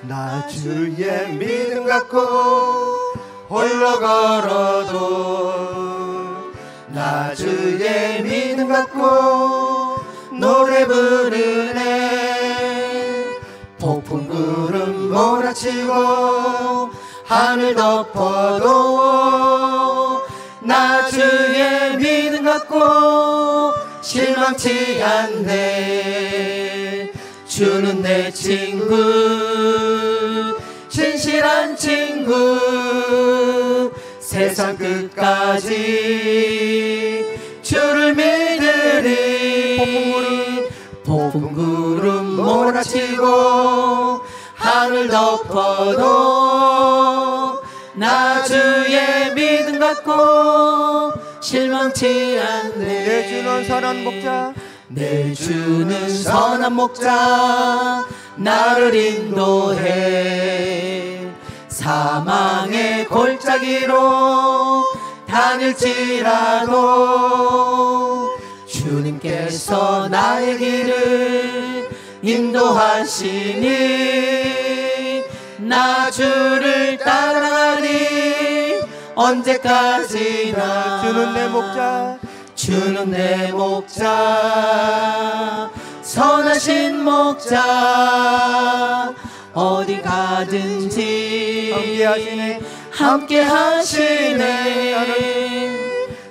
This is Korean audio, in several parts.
나 주의 믿음 갖고 홀로 걸어도 나 주의 믿음 갖고 노래 부르네. 폭풍 구름 몰아치고 하늘 덮어도 나 주의 믿음 갖고 실망치 않네. 주는 내 친구, 진실한 친구, 세상 끝까지 주를 믿으리. 폭풍 구름 몰아치고 하늘 덮어도 나 주의 믿음 갖고 실망치 않네. 내 주는 선한 목자, 내 주는 선한 목자, 나를 인도해. 사망의 골짜기로 다닐지라도 주님께서 나의 길을 인도하시니 나 주를 따라가리 언제까지나. 주는 내 목자, 주는 내 목자, 선하신 목자, 어디 가든지 함께 하시네.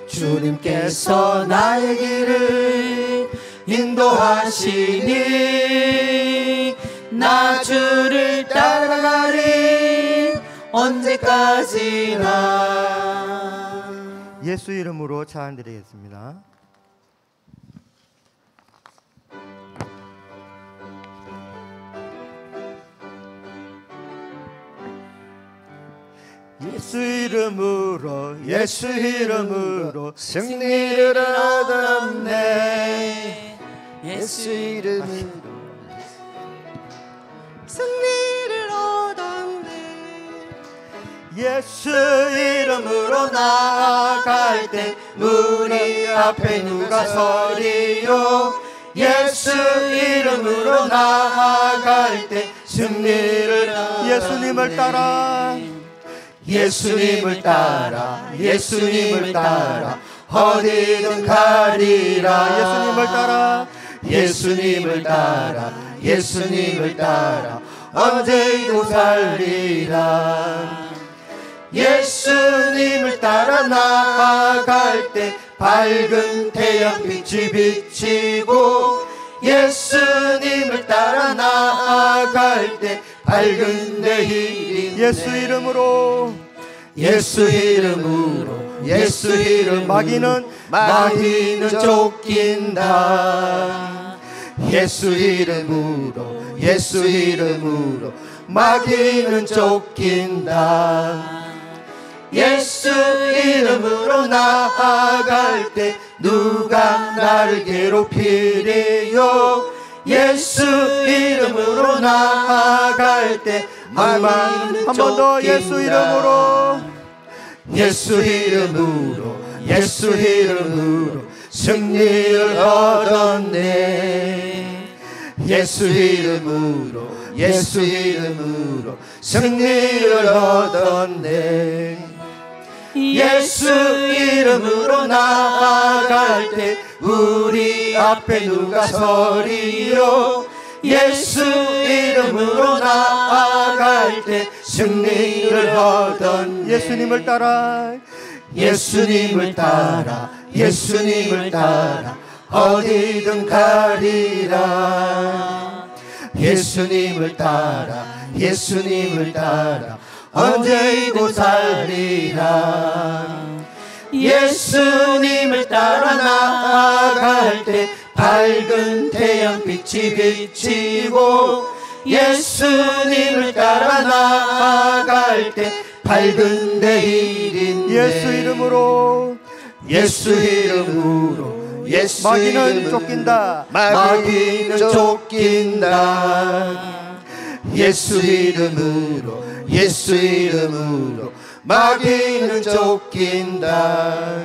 주님께서 나의 길을 인도하시니 나 주를 따라가리 언제까지나. 예수 이름으로 찬양드리겠습니다. 예수 이름으로, 예수 이름으로 승리를 얻었네. 예수 이름으로 승리를 얻었네. 예수 이름으로 나아갈 때 우리 앞에 누가 서리요. 예수 이름으로 나아갈 때 승리를. 예수님을 따라, 예수님을 따라, 예수님을 따라 어디든 가리라. 예수님을 따라, 예수님을 따라, 예수님을 따라 언제도 살리라. 예수님을 따라 나아갈 때 밝은 태양빛이 비치고 예수님을 따라 나아갈 때 밝은 내일이. 예수 이름으로, 예수 이름으로, 예수 이름. 마귀는 쫓긴다. 예수 이름으로, 예수 이름으로 마귀는 쫓긴다. 예수 이름으로 나아갈 때 누가 나를 괴롭히리요. 예수 이름으로 나아갈 때 마귀는 한 번 더 예수 이름으로, 예수 이름으로, 예수 이름으로 승리를 얻었네. 예수 이름으로, 예수 이름으로 승리를 얻었네. 예수 이름으로 나아갈 때 우리 앞에 누가 서리요. 예수 이름으로 나아갈 때 승리를 얻었네. 예수님을 따라, 예수님을 따라, 예수님을 따라 어디든 가리라. 예수님을 따라, 예수님을 따라 언제도 살리라. 예수님을 따라 나아갈 때 밝은 태양빛이 비치고 예수님을 따라 나아갈 때 밝은 내일인데. 예수 이름으로, 예수 이름으로, 예수 마귀는 이름으로 쫓긴다. 마귀는 쫓긴다. 예수 이름으로, 예수 이름으로 마귀는 쫓긴다.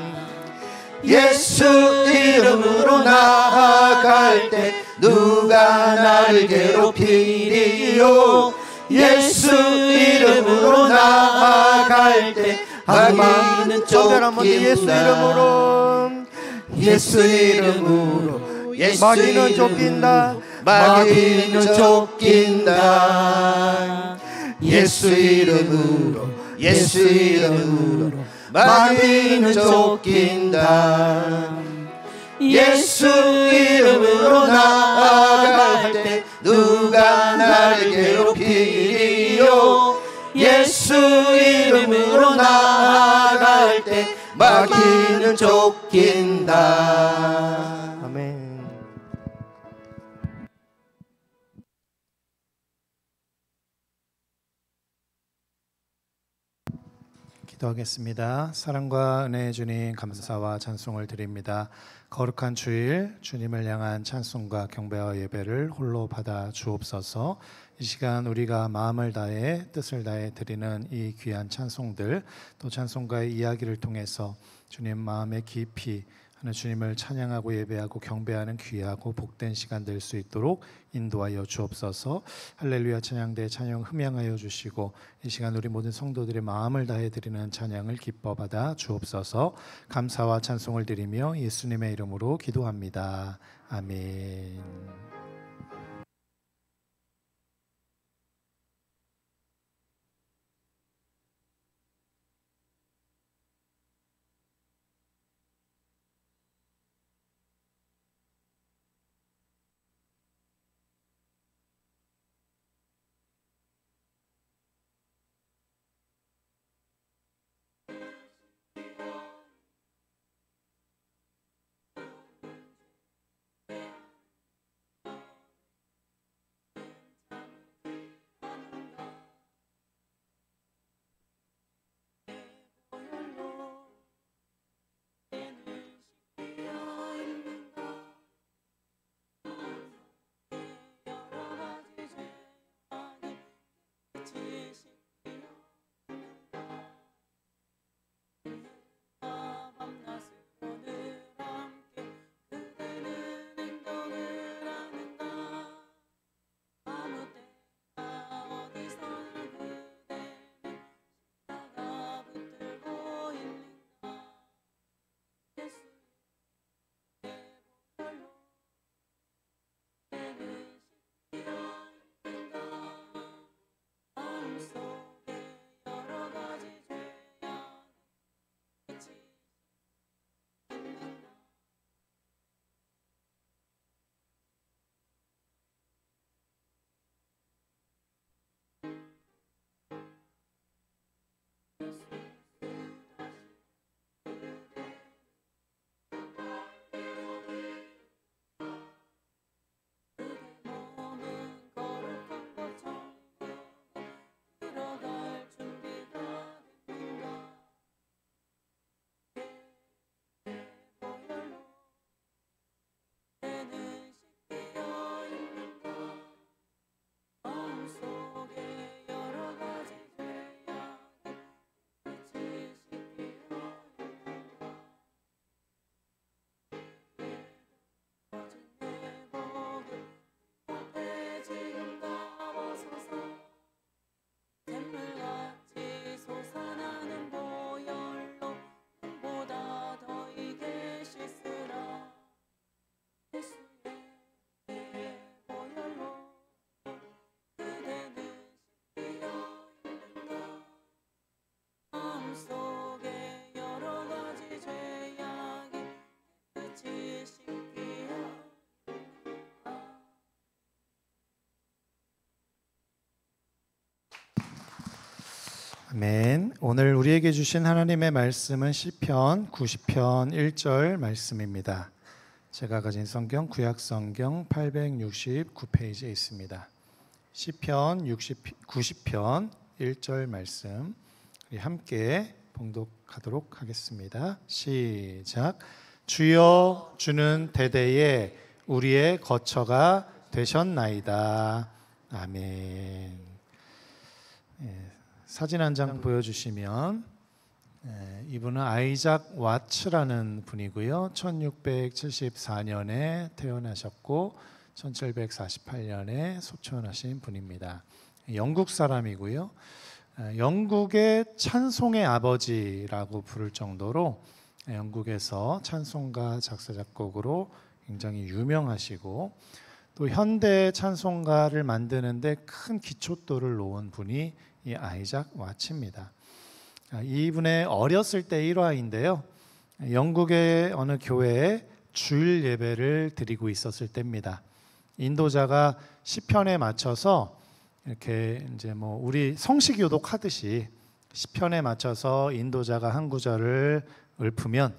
예수 이름으로 나아갈 때 누가 나를 괴롭히리요. 예수 이름으로 나아갈 때 마귀는 쫓긴다. 예수 이름으로, 예수 이름으로 예수 마귀는 쫓긴다. 마귀는 쫓긴다. 예수 이름으로 예수 이름으로 마귀는 쫓긴다. 예수 이름으로 나아갈 때 누가 나를 괴롭히리요. 예수 이름으로 나아갈 때 마귀는 쫓긴다. 아멘. 기도하겠습니다. 사랑과 은혜의 주님, 감사와 찬송을 드립니다. 거룩한 주일 주님을 향한 찬송과 경배와 예배를 홀로 받아 주옵소서. 이 시간 우리가 마음을 다해 뜻을 다해 드리는 이 귀한 찬송들, 또 찬송가의 이야기를 통해서 주님 마음에 깊이 하는 주님을 찬양하고 예배하고 경배하는 귀하고 복된 시간 될 수 있도록 인도하여 주옵소서. 할렐루야 찬양대 찬양 흠양하여 주시고 이 시간 우리 모든 성도들의 마음을 다해 드리는 찬양을 기뻐 받아 주옵소서. 감사와 찬송을 드리며 예수님의 이름으로 기도합니다. 아멘. 아멘. 오늘 우리에게 주신 하나님의 말씀은 시편 90편 1절 말씀입니다. 제가 가진 성경 구약성경 869페이지에 있습니다. 시편 90편 1절 말씀 우리 함께 봉독하도록 하겠습니다. 시작. 주여, 주는 대대에 우리의 거처가 되셨나이다. 아멘. 사진 한 장 보여주시면 이분은 아이작 와츠라는 분이고요. 1674년에 태어나셨고 1748년에 소천하신 분입니다. 영국 사람이고요. 영국의 찬송의 아버지라고 부를 정도로 영국에서 찬송가 작사 작곡으로 굉장히 유명하시고 또 현대 찬송가를 만드는데 큰 기초돌을 놓은 분이 이 아이작 와츠입니다. 이분의 어렸을 때 일화인데요. 영국의 어느 교회에 주일 예배를 드리고 있었을 때입니다. 인도자가 시편에 맞춰서 이렇게 이제 뭐 우리 성시교독 하듯이 시편에 맞춰서 인도자가 한 구절을 읊으면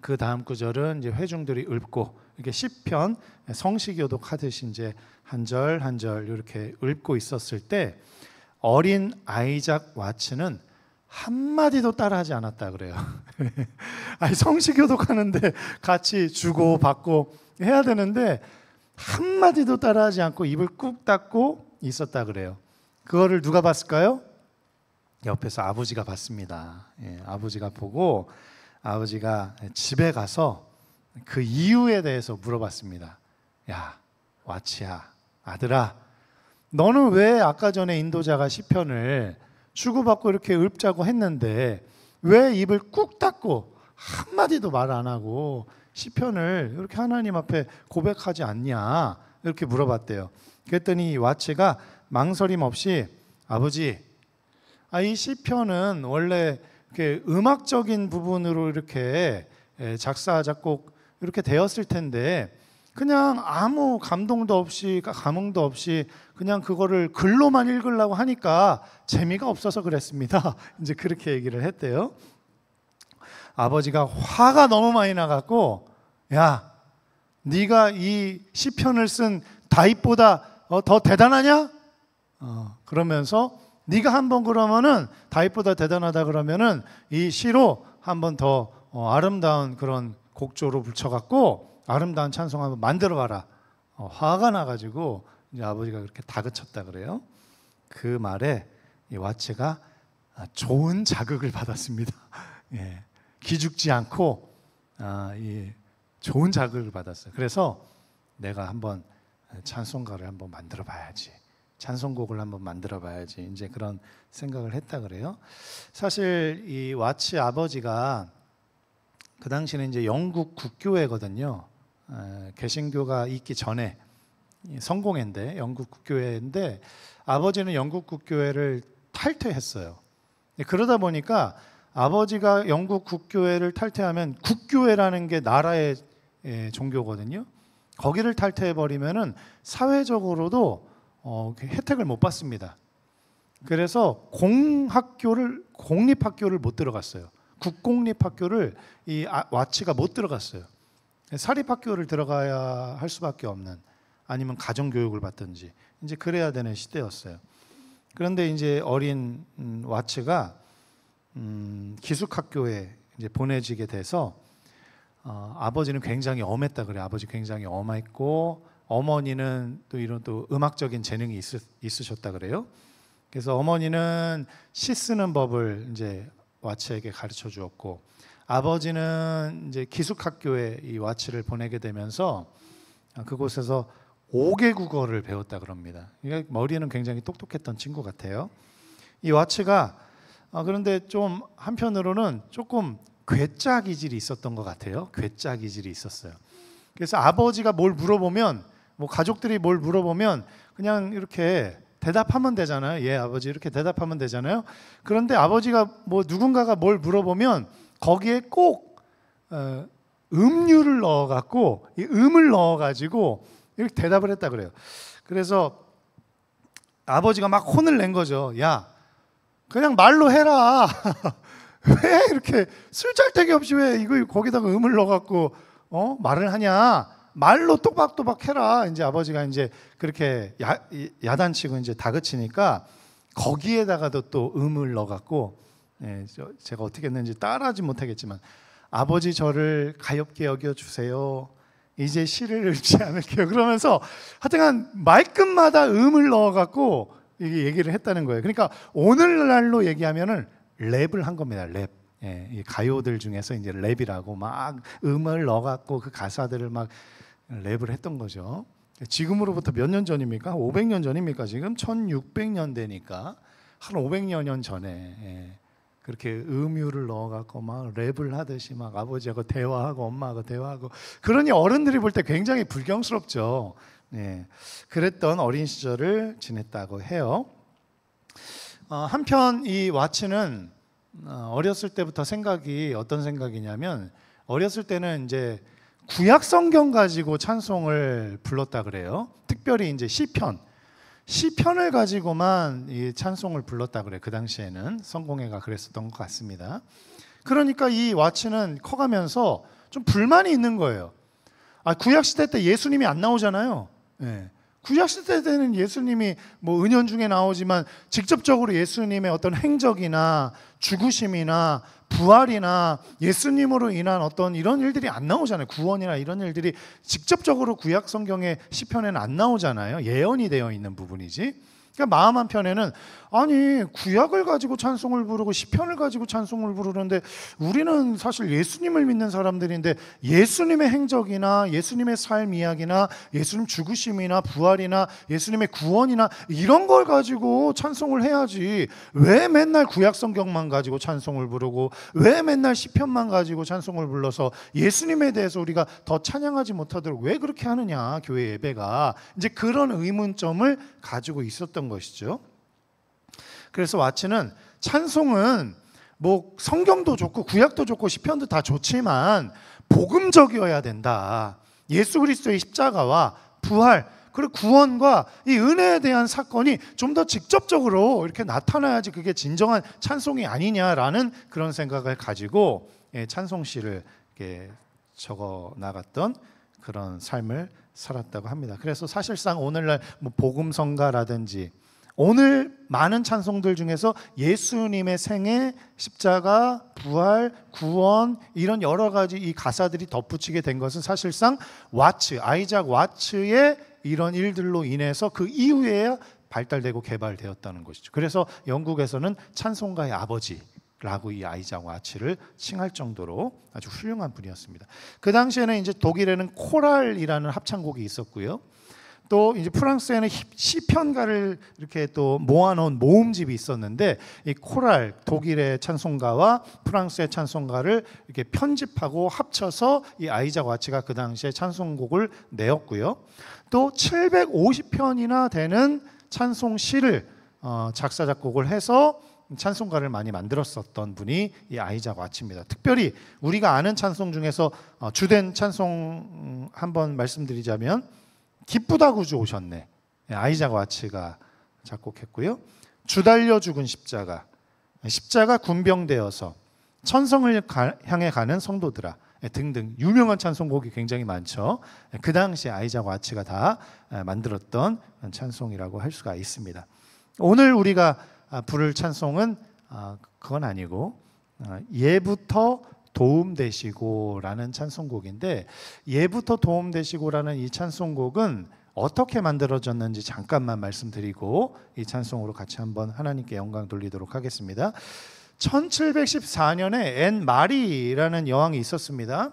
그 다음 구절은 이제 회중들이 읊고 이렇게 시편 성시교독 하듯이 이제 한 절 한 절 이렇게 읊고 있었을 때 어린 아이작 와츠는 한 마디도 따라하지 않았다 그래요. 아니 성시교독 하는데 같이 주고 받고 해야 되는데 한 마디도 따라하지 않고 입을 꾹 닫고 있었다 그래요. 그거를 누가 봤을까요? 옆에서 아버지가 봤습니다. 아버지가 보고 아버지가 집에 가서 그 이유에 대해서 물어봤습니다. 야, 와치야, 아들아, 너는 왜 아까 전에 인도자가 시편을 주고받고 이렇게 읊자고 했는데 왜 입을 꾹 닫고 한마디도 말 안 하고 시편을 이렇게 하나님 앞에 고백하지 않냐 이렇게 물어봤대요. 그랬더니 와치가 망설임 없이 아버지, 이 시편은 원래 이렇게 음악적인 부분으로 이렇게 작사 작곡 이렇게 되었을 텐데 그냥 아무 감동도 없이 감흥도 없이 그냥 그거를 글로만 읽으려고 하니까 재미가 없어서 그랬습니다. 이제 그렇게 얘기를 했대요. 아버지가 화가 너무 많이 나갖고 야, 네가 이 시편을 쓴 다윗보다 더 대단하냐? 그러면서 네가 한번 그러면은 다윗보다 대단하다 그러면은 이 시로 한번 더 아름다운 그런 곡조로 붙여갖고 아름다운 찬송 한번 만들어봐라. 화가 나가지고 이제 아버지가 그렇게 다그쳤다 그래요. 그 말에 이 와츠가 좋은 자극을 받았습니다. 예, 기죽지 않고 좋은 자극을 받았어요. 그래서 내가 한번 찬송가를 한번 만들어봐야지. 찬송곡을 한번 만들어봐야지. 이제 그런 생각을 했다 그래요. 사실 이 와츠 아버지가 그 당시는 이제 영국 국교회거든요. 개신교가 있기 전에 성공회인데 영국 국교회인데 아버지는 영국 국교회를 탈퇴했어요. 그러다 보니까 아버지가 영국 국교회를 탈퇴하면 국교회라는 게 나라의 종교거든요. 거기를 탈퇴해버리면은 사회적으로도 혜택을 못 받습니다. 그래서 공립학교를 못 들어갔어요. 국공립학교를 이 와치가 못 들어갔어요. 사립학교를 들어가야 할 수밖에 없는, 아니면 가정교육을 받든지 이제 그래야 되는 시대였어요. 그런데 이제 어린 와츠가 기숙학교에 이제 보내지게 돼서 아버지는 굉장히 엄했다 그래요. 아버지 굉장히 엄했고 어머니는 또 이런 또 음악적인 재능이 있으셨다 그래요. 그래서 어머니는 시 쓰는 법을 이제 와츠에게 가르쳐 주었고 아버지는 이제 기숙학교에 이 와츠를 보내게 되면서 그곳에서 5개 국어를 배웠다 그럽니다. 그러니까 머리는 굉장히 똑똑했던 친구 같아요. 이 와츠가 그런데 좀 한편으로는 조금 괴짜 기질이 있었던 것 같아요. 괴짜 기질이 있었어요. 그래서 아버지가 뭘 물어보면, 뭐 가족들이 뭘 물어보면 그냥 이렇게 대답하면 되잖아요. 예, 아버지 이렇게 대답하면 되잖아요. 그런데 아버지가 뭐 누군가가 뭘 물어보면 거기에 꼭 음률을 넣어갖고 이 음을 넣어가지고 이렇게 대답을 했다 그래요. 그래서 아버지가 막 혼을 낸 거죠. 야, 그냥 말로 해라. 왜 이렇게 쓸데기 없이 왜 이거 거기다가 음을 넣어갖고 말을 하냐? 말로 또박또박 해라. 이제 아버지가 이제 그렇게 야단치고 이제 다그치니까 거기에다가도 또 음을 넣어갖고 제가 어떻게 했는지 따라하지 못하겠지만 아버지 저를 가엾게 여겨주세요. 이제 시를 읊지 않을게요. 그러면서 하여튼간 말끝마다 음을 넣어갖고 얘기를 했다는 거예요. 그러니까 오늘날로 얘기하면은 랩을 한 겁니다. 랩. 이 가요들 중에서 이제 랩이라고 막 음을 넣어갖고 그 가사들을 막 랩을 했던 거죠. 지금으로부터 몇 년 전입니까? 500년 전입니까? 지금 1600년 되니까 한 500여 년 전에 그렇게 음유를 넣어갖고 막 랩을 하듯이 막 아버지하고 대화하고 엄마하고 대화하고, 그러니 어른들이 볼 때 굉장히 불경스럽죠. 그랬던 어린 시절을 지냈다고 해요. 한편 이 와츠는 어렸을 때부터 생각이 어떤 생각이냐면, 어렸을 때는 이제 구약 성경 가지고 찬송을 불렀다 그래요. 특별히 이제 시편을 가지고만 이 찬송을 불렀다 그래. 그 당시에는 성공회가 그랬었던 것 같습니다. 그러니까 이 와츠는 커가면서 좀 불만이 있는 거예요. 구약 시대 때 예수님이 안 나오잖아요. 구약 시대 때는 예수님이 뭐 은연중에 나오지만 직접적으로 예수님의 어떤 행적이나 죽으심이나 부활이나 예수님으로 인한 어떤 이런 일들이 안 나오잖아요. 구원이나 이런 일들이 직접적으로 구약 성경의 시편에는 안 나오잖아요. 예언이 되어 있는 부분이지. 그러니까 마음 한편에는 아니 구약을 가지고 찬송을 부르고 시편을 가지고 찬송을 부르는데 우리는 사실 예수님을 믿는 사람들인데 예수님의 행적이나 예수님의 삶 이야기나 예수님 죽으심이나 부활이나 예수님의 구원이나 이런 걸 가지고 찬송을 해야지, 왜 맨날 구약 성경만 가지고 찬송을 부르고 왜 맨날 시편만 가지고 찬송을 불러서 예수님에 대해서 우리가 더 찬양하지 못하도록 왜 그렇게 하느냐, 교회 예배가. 이제 그런 의문점을 가지고 있었던 것이죠. 그래서 와츠는 찬송은 뭐 성경도 좋고 구약도 좋고 시편도 다 좋지만 복음적이어야 된다. 예수 그리스도의 십자가와 부활 그리고 구원과 이 은혜에 대한 사건이 좀 더 직접적으로 이렇게 나타나야지 그게 진정한 찬송이 아니냐라는 그런 생각을 가지고 찬송시를 이렇게 적어 나갔던 그런 삶을 살았다고 합니다. 그래서 사실상 오늘날 뭐 복음성가라든지 오늘 많은 찬송들 중에서 예수님의 생애, 십자가, 부활, 구원 이런 여러 가지 이 가사들이 덧붙이게 된 것은 사실상 아이작 와츠의 이런 일들로 인해서 그 이후에 발달되고 개발되었다는 것이죠. 그래서 영국에서는 찬송가의 아버지라고 이 아이작 와츠를 칭할 정도로 아주 훌륭한 분이었습니다. 그 당시에는 이제 독일에는 코랄이라는 합창곡이 있었고요. 또 이제 프랑스에는 시편가를 이렇게 또 모아놓은 모음집이 있었는데, 이 코랄 독일의 찬송가와 프랑스의 찬송가를 이렇게 편집하고 합쳐서 이 아이작 와츠가 그 당시에 찬송곡을 내었고요. 또 750편이나 되는 찬송시를 작사 작곡을 해서 찬송가를 많이 만들었었던 분이 이 아이작 와츠입니다. 특별히 우리가 아는 찬송 중에서 주된 찬송 한번 말씀드리자면 기쁘다 구주 오셨네, 아이작 와츠가 작곡했고요. 주 달려 죽은 십자가, 십자가 군병되어서, 천성을 향해 가는 성도들아 등등 유명한 찬송곡이 굉장히 많죠. 그 당시에 아이작 와츠가 다 만들었던 찬송이라고 할 수가 있습니다. 오늘 우리가 부를 찬송은 그건 아니고 예부터 도움되시고라는 찬송곡인데, 예부터 도움되시고라는 이 찬송곡은 어떻게 만들어졌는지 잠깐만 말씀드리고 이 찬송으로 같이 한번 하나님께 영광 돌리도록 하겠습니다. 1714년에 앤 마리라는 여왕이 있었습니다.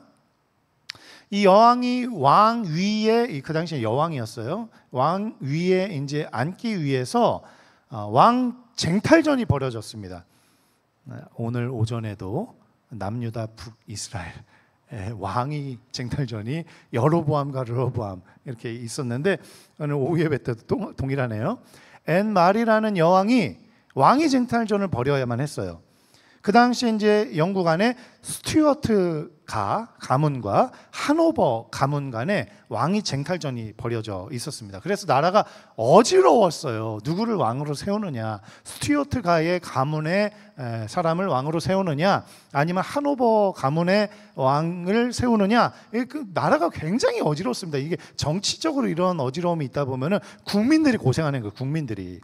이 여왕이 왕 위에, 그 당시에 여왕이었어요. 왕 위에 이제 앉기 위해서 왕 쟁탈전이 벌어졌습니다. 오늘 오전에도 남유다 북이스라엘 왕이 쟁탈전이 여로보암과 르호보암 이렇게 있었는데, 오늘 오후 예배 때도 동일하네요. 앤 마리라는 여왕이 왕이 쟁탈전을 벌여야만 했어요. 그 당시에 이제 영국 안에 스튜어트 가문과 하노버 가문 간에 왕이 쟁탈전이 벌어져 있었습니다. 그래서 나라가 어지러웠어요. 누구를 왕으로 세우느냐, 스튜어트 가의 가문의 사람을 왕으로 세우느냐, 아니면 하노버 가문의 왕을 세우느냐. 그 나라가 굉장히 어지럽습니다. 이게 정치적으로 이런 어지러움이 있다 보면은 국민들이 고생하는 거예요. 국민들이.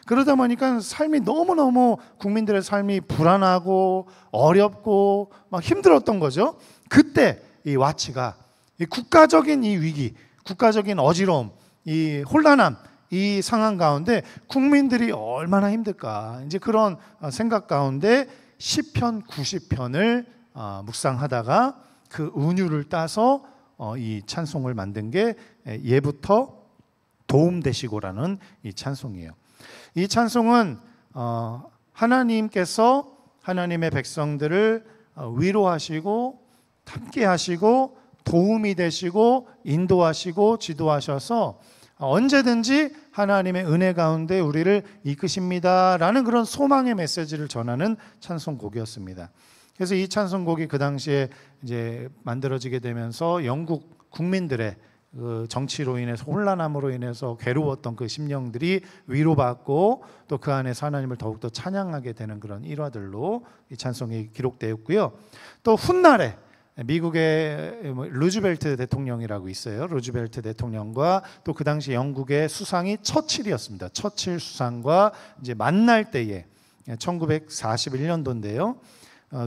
그러다 보니까 삶이 너무너무 국민들의 삶이 불안하고 어렵고 막 힘들었던 거죠. 그때 이 와츠가 이 국가적인 이 위기, 국가적인 어지러움, 이 혼란함, 이 상황 가운데 국민들이 얼마나 힘들까, 이제 그런 생각 가운데 시편 90편을 묵상하다가 그 은유를 따서 이 찬송을 만든 게 예부터 도움 되시고라는 이 찬송이에요. 이 찬송은 하나님께서 하나님의 백성들을 위로하시고 함께 하시고 도움이 되시고 인도하시고 지도하셔서 언제든지 하나님의 은혜 가운데 우리를 이끄십니다라는 그런 소망의 메시지를 전하는 찬송곡이었습니다. 그래서 이 찬송곡이 그 당시에 이제 만들어지게 되면서 영국 국민들의 그 정치로 인해서 혼란함으로 인해서 괴로웠던 그 심령들이 위로받고 또 그 안에서 하나님을 더욱더 찬양하게 되는 그런 일화들로 이 찬송이 기록되었고요. 또 훗날에 미국의 루즈벨트 대통령이라고 있어요. 루즈벨트 대통령과 또 그 당시 영국의 수상이 처칠이었습니다. 처칠 수상과 이제 만날 때에 1941년도인데요.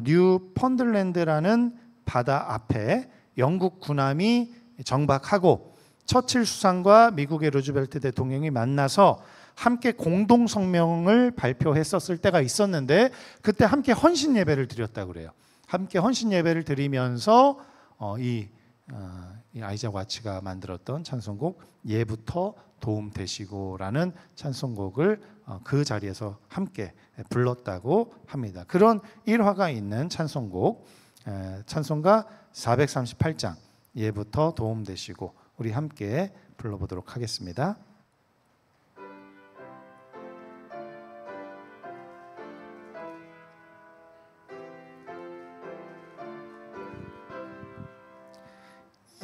뉴펀들랜드라는 바다 앞에 영국 군함이 정박하고 처칠 수상과 미국의 루즈벨트 대통령이 만나서 함께 공동 성명을 발표했었을 때가 있었는데 그때 함께 헌신 예배를 드렸다고 그래요. 함께 헌신 예배를 드리면서 이 아이작 와치가 만들었던 찬송곡 예부터 도움 되시고라는 찬송곡을 그 자리에서 함께 불렀다고 합니다. 그런 일화가 있는 찬송곡, 찬송가 438장 예부터 도움 되시고 우리 함께 불러보도록 하겠습니다.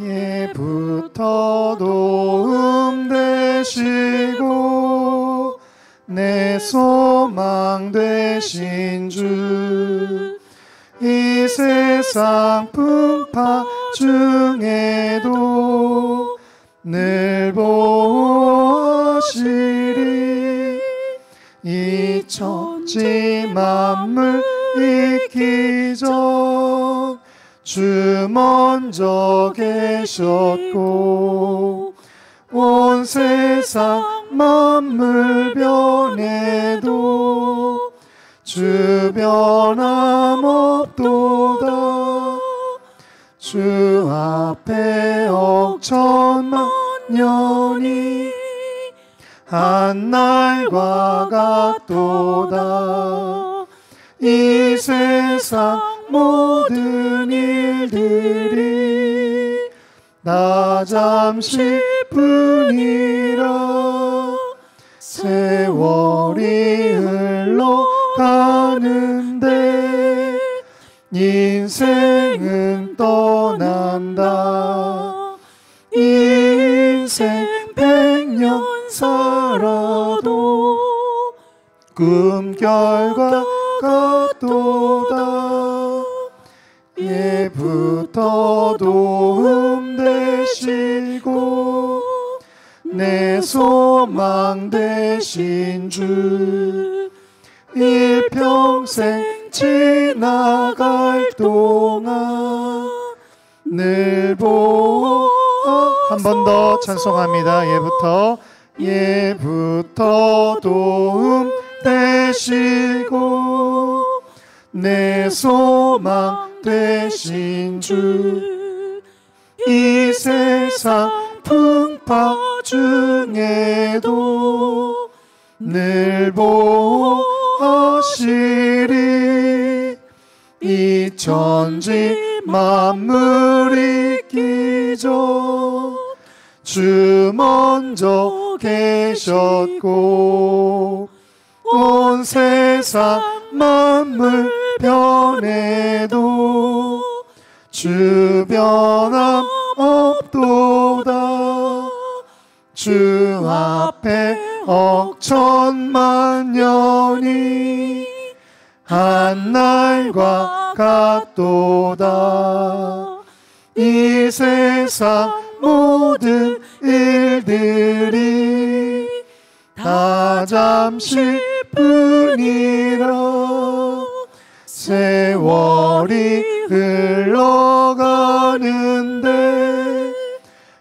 예부터 도움 되시고 내 소망 되신 주 이 세상 풍파 중에도 늘 보시리 이 천지 만물 있기 전 주 먼저 계셨고 온 세상 만물 변해도 주 변함없도다 주 앞에 억천만 년이 한날과 같도다 이 세상 모든 일들이 나 잠시뿐이라 세월이 흘러가는데 인생은 떠난다 인생 100년 살아도 꿈결과 같도다 예부터 도움 되시고 내 소망 되신 주 일평생 지나갈 동안 늘 보호 한 번 더 찬송합니다. 예부터 도움 되시고 내 소망 되신 주 이 세상 풍파 중에도 늘 보호하시리 이 천지 만물 있기 전 주 먼저 계셨고 온 세상 만물 변해도 주 변함없도다 주 앞에 억천만 년이 한날과 같도다 이 세상 모든 일들이 다 잠시뿐이라 세월이 흘러가는데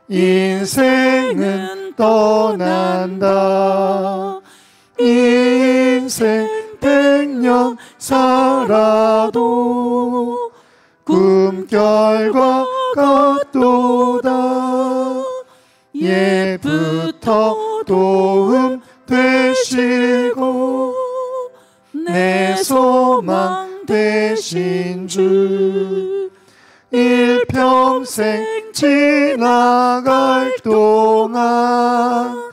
인생은 떠난다 인생 100년 살아도 꿈결과 같도다 예부터 되신 주 일평생 지나갈 동안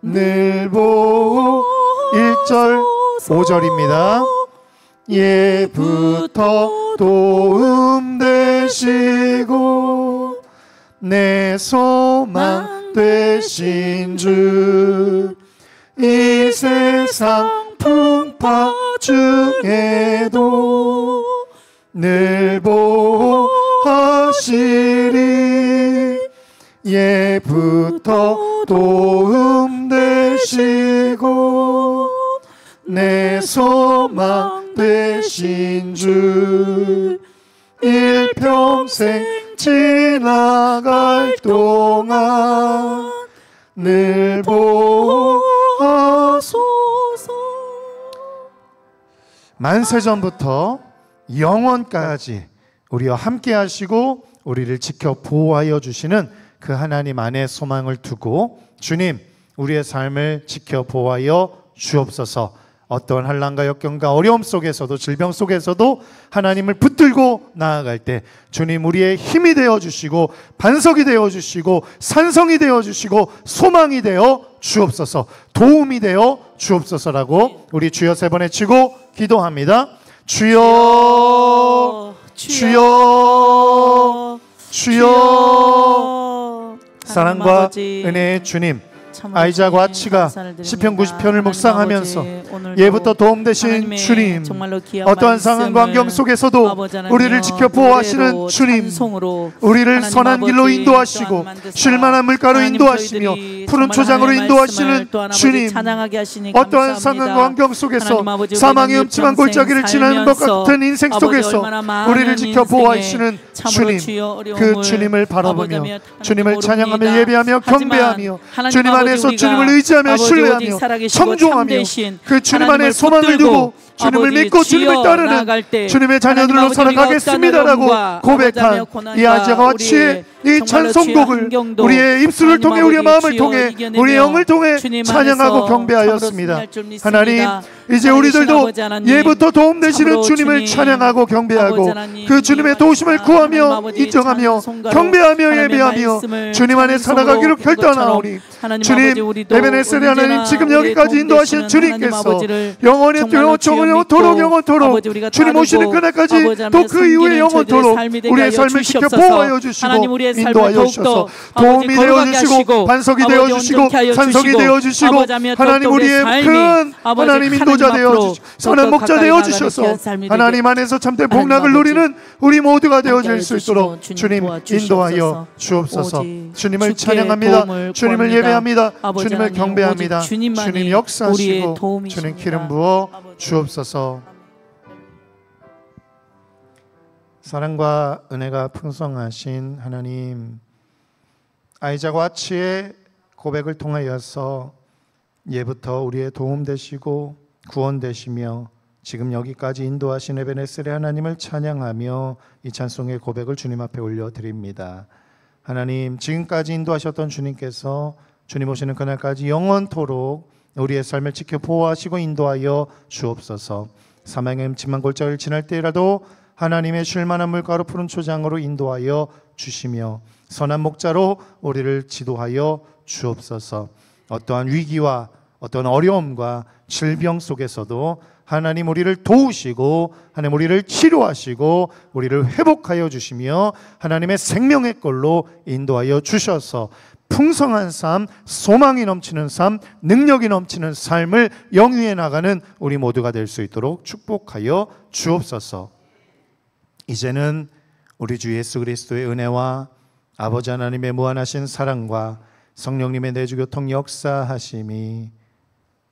늘 보호 1절 5절입니다. 예부터 도움 되시고 내 소망 되신 주 이 세상 풍파 중에도 늘 보호하시리 예부터 도움 되시고 내 소망 되신 주 일평생 지나갈 동안 늘 보호하소서. 만세전부터 영원까지 우리와 함께 하시고 우리를 지켜 보호하여 주시는 그 하나님 안에 소망을 두고 주님 우리의 삶을 지켜 보호하여 주옵소서. 어떠한 환난과 역경과 어려움 속에서도 질병 속에서도 하나님을 붙들고 나아갈 때 주님 우리의 힘이 되어 주시고 반석이 되어 주시고 산성이 되어 주시고 소망이 되어 주옵소서. 도움이 되어 주옵소서라고 우리 주여 3번 외치고 기도합니다. 주여 주여 주여. 사랑과 은혜의 주님 아이작과 아치가 시편 90편을 묵상하면서 예부터 도움 되신 주님 어떠한 상황과 환경 속에서도 우리를 지켜 보호하시는 주님 우리를 선한 길로 인도하시고 쉴만한 물가로 인도하시며 푸른 초장으로 인도하시는 주님 어떠한 상황과 환경 속에서 사망의 음침한 골짜기를 지나는 것 같은 인생 속에서 우리를 지켜 보호하시는 주님 그 주님을 바라보며 주님을 찬양하며 예배하며 경배하며 주님 안에서 주님을 의지하며 신뢰하며 청종하며 그 주님 안에 소망을 두고 주님을 믿고 주님을 따르는 주님의 자녀들로 살아가겠습니다라고 고백한 이 아자와 치의 이 찬송곡을 우리의 입술을 통해 우리의 마음을 통해 우리의 영을 통해 찬양하고 경배하였습니다. 하나님 이제 우리들도 예부터 도움 되시는 주님을 찬양하고 경배하고 그 주님의 도우심을 구하며 인정하며 경배하며 예배하며 주님 안에 살아가기로 결단하오니 주님 에베네셀의 하나님 지금 여기까지 인도하신 주님께서 영원히 영원토록 주님 오시는 그날까지 또 그 이후에 영원토록 우리의 삶을 지켜 보호하여 주시고 인도하여 주셔서 도움이 되어주시고 반석이 되어주시고 산석이 되어주시고 하나님 우리의 큰 하나님 인도자 되어주시고 선한 목자 되어주셔서 하나님 안에서 참된 복락을 누리는 우리 모두가 되어질 수 있도록 주님 인도하여 주옵소서. 주님을 찬양합니다. 주님을 예배합니다. 주님을 경배합니다. 주님 역사하시고 주님 기름 부어 주옵소서. 사랑과 은혜가 풍성하신 하나님 아이작과 아치의 고백을 통하여서 예부터 우리의 도움 되시고 구원 되시며 지금 여기까지 인도하신 에베네셀의 하나님을 찬양하며 이 찬송의 고백을 주님 앞에 올려드립니다. 하나님 지금까지 인도하셨던 주님께서 주님 오시는 그날까지 영원토록 우리의 삶을 지켜 보호하시고 인도하여 주옵소서. 사망의 음침한 골짜기를 지날 때라도 하나님의 쉴만한 물가로 푸른 초장으로 인도하여 주시며 선한 목자로 우리를 지도하여 주옵소서. 어떠한 위기와 어떠한 어려움과 질병 속에서도 하나님 우리를 도우시고 하나님 우리를 치료하시고 우리를 회복하여 주시며 하나님의 생명의 꼴로 인도하여 주셔서 풍성한 삶, 소망이 넘치는 삶, 능력이 넘치는 삶을 영위해 나가는 우리 모두가 될 수 있도록 축복하여 주옵소서. 이제는 우리 주 예수 그리스도의 은혜와 아버지 하나님의 무한하신 사랑과 성령님의 내주교통 역사하심이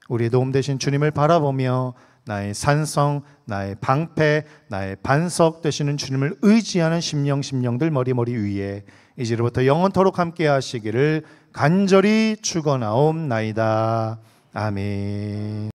우리의 도움 되신 주님을 바라보며 나의 산성, 나의 방패, 나의 반석 되시는 주님을 의지하는 심령들 머리 위에 이제로부터 영원토록 함께 하시기를 간절히 축원하옵나이다. 아멘.